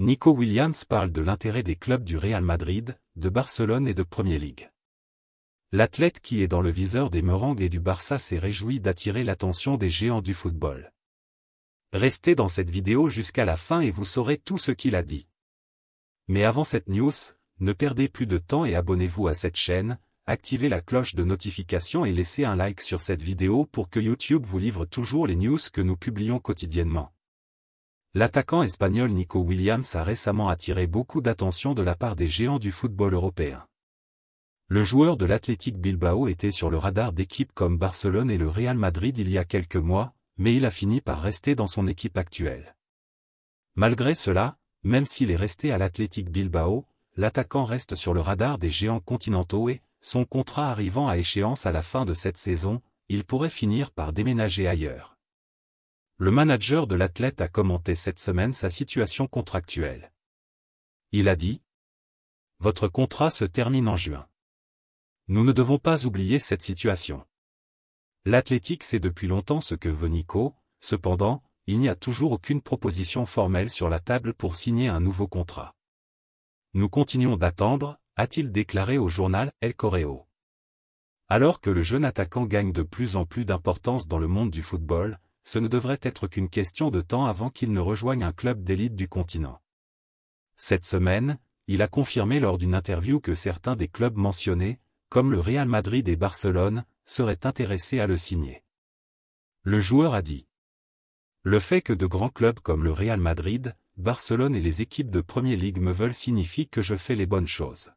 Nico Williams parle de l'intérêt des clubs du Real Madrid, de Barcelone et de Premier League. L'athlète qui est dans le viseur des Merengues et du Barça s'est réjoui d'attirer l'attention des géants du football. Restez dans cette vidéo jusqu'à la fin et vous saurez tout ce qu'il a dit. Mais avant cette news, ne perdez plus de temps et abonnez-vous à cette chaîne, activez la cloche de notification et laissez un like sur cette vidéo pour que YouTube vous livre toujours les news que nous publions quotidiennement. L'attaquant espagnol Nico Williams a récemment attiré beaucoup d'attention de la part des géants du football européen. Le joueur de l'Athletic Bilbao était sur le radar d'équipes comme Barcelone et le Real Madrid il y a quelques mois, mais il a fini par rester dans son équipe actuelle. Malgré cela, même s'il est resté à l'Athletic Bilbao, l'attaquant reste sur le radar des géants continentaux et, son contrat arrivant à échéance à la fin de cette saison, il pourrait finir par déménager ailleurs. Le manager de l'athlète a commenté cette semaine sa situation contractuelle. Il a dit : « Votre contrat se termine en juin. Nous ne devons pas oublier cette situation. L'Athletic sait depuis longtemps ce que veut Nico, cependant, il n'y a toujours aucune proposition formelle sur la table pour signer un nouveau contrat. Nous continuons d'attendre, a-t-il déclaré au journal El Correo. Alors que le jeune attaquant gagne de plus en plus d'importance dans le monde du football, ce ne devrait être qu'une question de temps avant qu'il ne rejoigne un club d'élite du continent. Cette semaine, il a confirmé lors d'une interview que certains des clubs mentionnés, comme le Real Madrid et Barcelone, seraient intéressés à le signer. Le joueur a dit : « Le fait que de grands clubs comme le Real Madrid, Barcelone et les équipes de Premier League me veulent signifie que je fais les bonnes choses.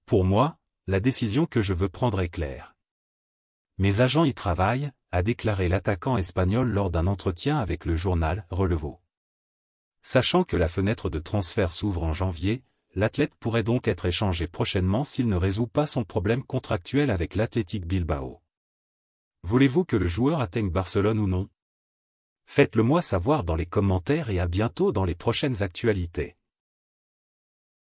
Pour moi, la décision que je veux prendre est claire. Mes agents y travaillent, » a déclaré l'attaquant espagnol lors d'un entretien avec le journal Relevo. Sachant que la fenêtre de transfert s'ouvre en janvier, l'athlète pourrait donc être échangé prochainement s'il ne résout pas son problème contractuel avec l'Athletic Bilbao. Voulez-vous que le joueur atteigne Barcelone ou non ? Faites-le moi savoir dans les commentaires et à bientôt dans les prochaines actualités.